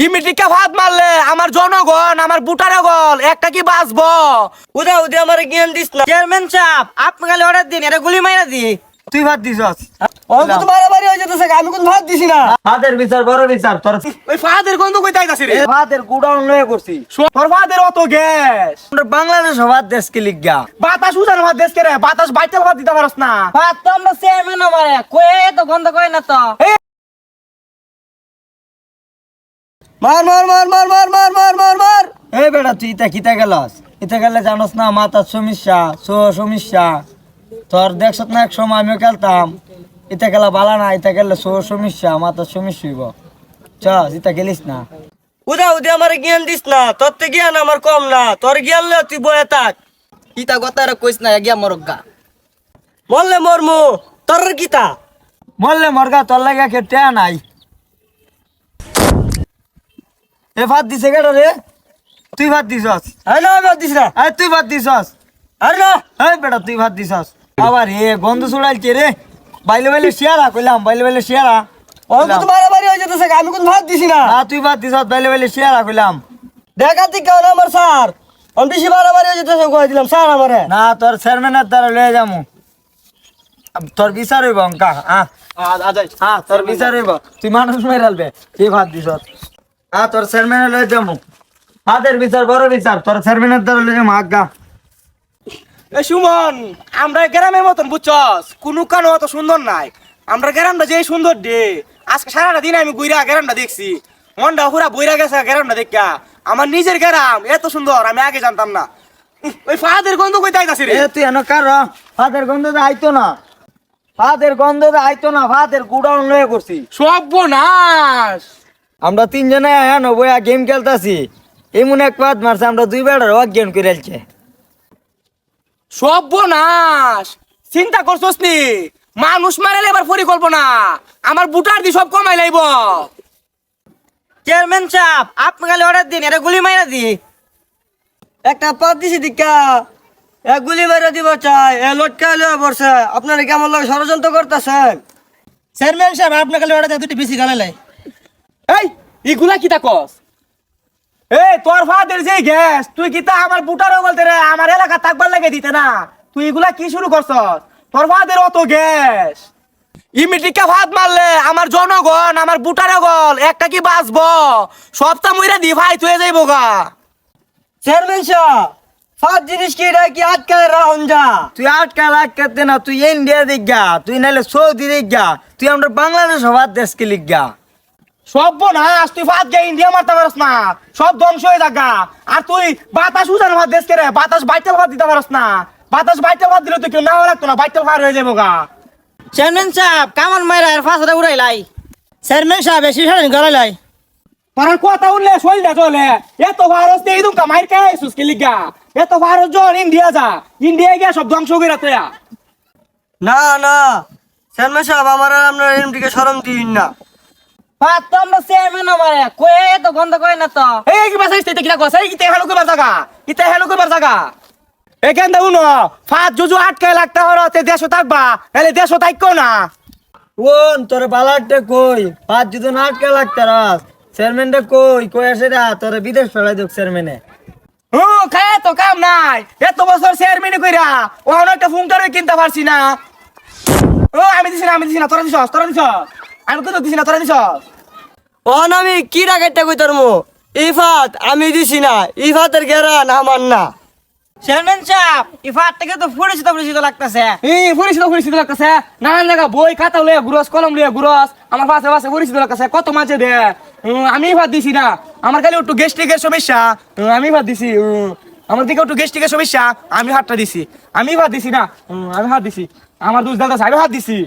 ইমিটিকা ভাত মারলে আমার জনগণ আমার বুটারে গল একটা কি বাঁচবো। উদা উদা আমার জ্ঞান দিস না। চেয়ারম্যান সাহেব আপনি খালি অর্ডার দিন, এটা গুলি মাইরা দি। তুই ভাত দিছস অঙ্ক তো মারামারি হয়ে যেতেছে, আমি কোন ভাত দিছি না। ফাদের বিচার বড় বিচার তোর ওই ফাদের গন্ধ কই তাইতাছিস রে। ভাতের গুডাউন লয়ে করছি। তোর ফাদের অত গ্যাস আমরা বাংলাদেশ ভাত দেশ কি লিগা। বাতাস উজান ভাত দেশ কে রে বাতাস বাইতেল ভাত দিতে পারস না। ভাত তো আমরা চেয়ারম্যান আমারে কয়ে তো গন্ধ কই না তো। মার মার মার মার মার মার মার মার মার। এই বেটা তুই ইতা কিতা গেলাস? ইতা গেলে জানোস না মাথার সমস্যা সমস্যা। তোর দেখছত না এক সময় আমিও খেলতাম। ইতা গেলা বালা না, ইতা গেলে সমস্যা মাথার সমস্যা হইব। ইতা গেলিস না। উদা উদা আমার জ্ঞান দিস না, তোর তো জ্ঞান আমার কম না। তোর জ্ঞান লে তুই বয়ে থাক। ইতা কথা কইস না, গিয়া মরগা মরলে মরমু। তোর কিতা মরলে মরগা, তোর লাগা কেটে নাই। এ ভাত দিছে কেডা রে? তুই ভাত দিছস? আরে না ভাত দিছ না। আরে তুই ভাত দিছস? আরে না। এই বেটা তুই ভাত দিছস? আবার এ গন্ধ ছড়াইছে রে। বাইলে বাইলে শেয়ারা কইলাম, বাইলে বাইলে শেয়ারা। অঙ্ক তো মারামারি হয়ে যেতেছে, আমি কোন ভাত দিছি না। তুই ভাত দিছস, বাইলে বাইলে শেয়ারা কইলাম। দেখাতি কেন আমার স্যার? আমি বেশি মারামারি হয়ে যেতেছে কই দিলাম স্যার আমারে। না তোর চেয়ারম্যানের দ্বারা লয়ে যামু। তোর বিচার হইব অঙ্কা। তোর বিচার হইব। তুই মানুষ মেরালবে কি ভাত দিছস? তোর চেয়ারম্যানের লয়ে যামু। হাতের বিচার বড় বিচার, তোর চেয়ারম্যানের দ্বারা লয়ে যামু আজ্ঞা। এ সুমন, আমরা গ্রামের মতন বুঝছস কোনো কানো অত সুন্দর নাই। আমরা গ্রামটা যে সুন্দর দে, আজকে সারাটা দিন আমি গুইরা গ্রামটা দেখছি। মনটা পুরা বইরা গেছে গ্রামটা দেখা। আমার নিজের গ্রাম এত সুন্দর আমি আগে জানতাম না। ওই ফাদের গন্ধ কই তাইতাছিস রে। তুই এনো কার ফাদের গন্ধ আইতো না। ফাদের গন্ধ আইতো না, ফাদের গুডাউন লয়ে করছি। সর্বনাশ। আমরা তিনজনে হ্যাঁ বইয়া গেম খেলতাছি, এমন এক পাত মারছে আমরা দুই বেড়ার অজ্ঞান করে আলছে। সর্বনাশ, চিন্তা করছস নি? মানুষ মারালে এবার পরিকল্পনা আমার বুটার দি সব কমাই লাইব। চেয়ারম্যান সাহেব আপনি খালি অর্ডার দিন, এটা গুলি মাইরা দি। একটা পাত দিছি দিকা এক গুলি মাইরা দিব চাই। এ লটকা লয়ে পড়ছে, আপনারা কেমন লাগে ষড়যন্ত্র করতেছেন? চেয়ারম্যান সাহেব আপনি খালি অর্ডার দিয়ে দুটি বেশি গালালাই। এই ইগুলা কিতা কস? এই তোর ফাদের যে গ্যাস তুই কিতা আমার বুটারও বলতে রে আমার এলাকা থাকবার লাগে দিতে না। তুই এগুলা কি শুরু করছস? তোর ফাদের অত গ্যাস। ইমিটিকা ভাত মারলে আমার জনগণ আমার বুটারে গল একটা কি বাঁচবো। সবটা মইরা দি ভাই তুই যাইবো গা। চেয়ারম্যান সাহেব ফাত জিনিস কি এটা কি আটকায় রাখুন যা। তুই আটকাতে না, তুই ইন্ডিয়া দিগা, তুই নাহলে সৌদি দিগা, তুই আমরা বাংলাদেশ হবার দেশকে লিখা। সর্বনাশ, তুই ফাত গে ইন্ডিয়া মারতে পারস না, সব ধ্বংস হয়ে যাগা। আর তুই বাতাস উজান ভাত দেশকে রে বাতাস বাইতেল ভাত দিতে পারস না। বাতাস বাইতেল ভাত দিলে তুই কেউ নাও লাগতো না, বাইতেল ফার হয়ে যাবো গা। চেয়ারম্যান সাহেব কামান মাইরা এর ফাঁসটা উড়াইলাই। চেয়ারম্যান সাহেব বেশি সারানি গড়াইলাই। তোর কথা উঠলে শরীরটা চলে। এত ভারত এই দুমকা মাইর কে সুস্কি লিগা। এত ভারত জন ইন্ডিয়া যা, ইন্ডিয়া গিয়া সব ধ্বংস করে তোয়া। না না চেয়ারম্যান সাহেব আমার আর আপনার এমডিকে শরম দিন না। ফাত তো আমরা চেয়ারম্যান আমারে কয়ে তো গন্ধ কই না তো। এই কি বাসাইছ তুই কিলা কস? এই কিতে হেলো কইবার জায়গা, কিতে হেলো কইবার জায়গা। এখান দাও না ফাত জুজু আটকে লাগতা হরতে দেশও থাকবা, এলে দেশও থাককো না। কোন তোর বালাটে কই? ফাত যদি না আটকে লাগতে রাস চেয়ারম্যানটা কই আসে রা তোর বিদেশ ফেলাই দেখ চেয়ারম্যানে। খায় তো কাম নাই। এত বছর চেয়ারম্যান কইরা ও একটা ফুংটারও কিনতে পারছি না। আমি দিছি না তোরা দিছস আমি কত দিছি না তোরা দিছস। ওহন আমি কি রাগাইটা কই তোর মো ইফাত আমি দিছি না, ইফাতের গেরান আমার না। চেয়ারম্যান সাহেব ইফাত থেকে তো পরিচিত লাগতেছে। পরিচিত লাগতেছে। নানান জায়গা বই খাতা লইয়া ঘুরস, কলম লইয়া ঘুরস, আমার পাশে পরিচিত লাগতেছে। কত মাঝে দে আমি ভাত দিছি না। আমার খালি একটু গ্যাস্ট্রিকের সমস্যা, আমি ভাত দিছি। আমার দিকে একটু গ্যাস্ট্রিকের সমস্যা, আমি হাতটা দিছি। আমি ভাত দিছি না, আমি হাত দিছি। আমার দোষ দাদা আমি হাত দিছি।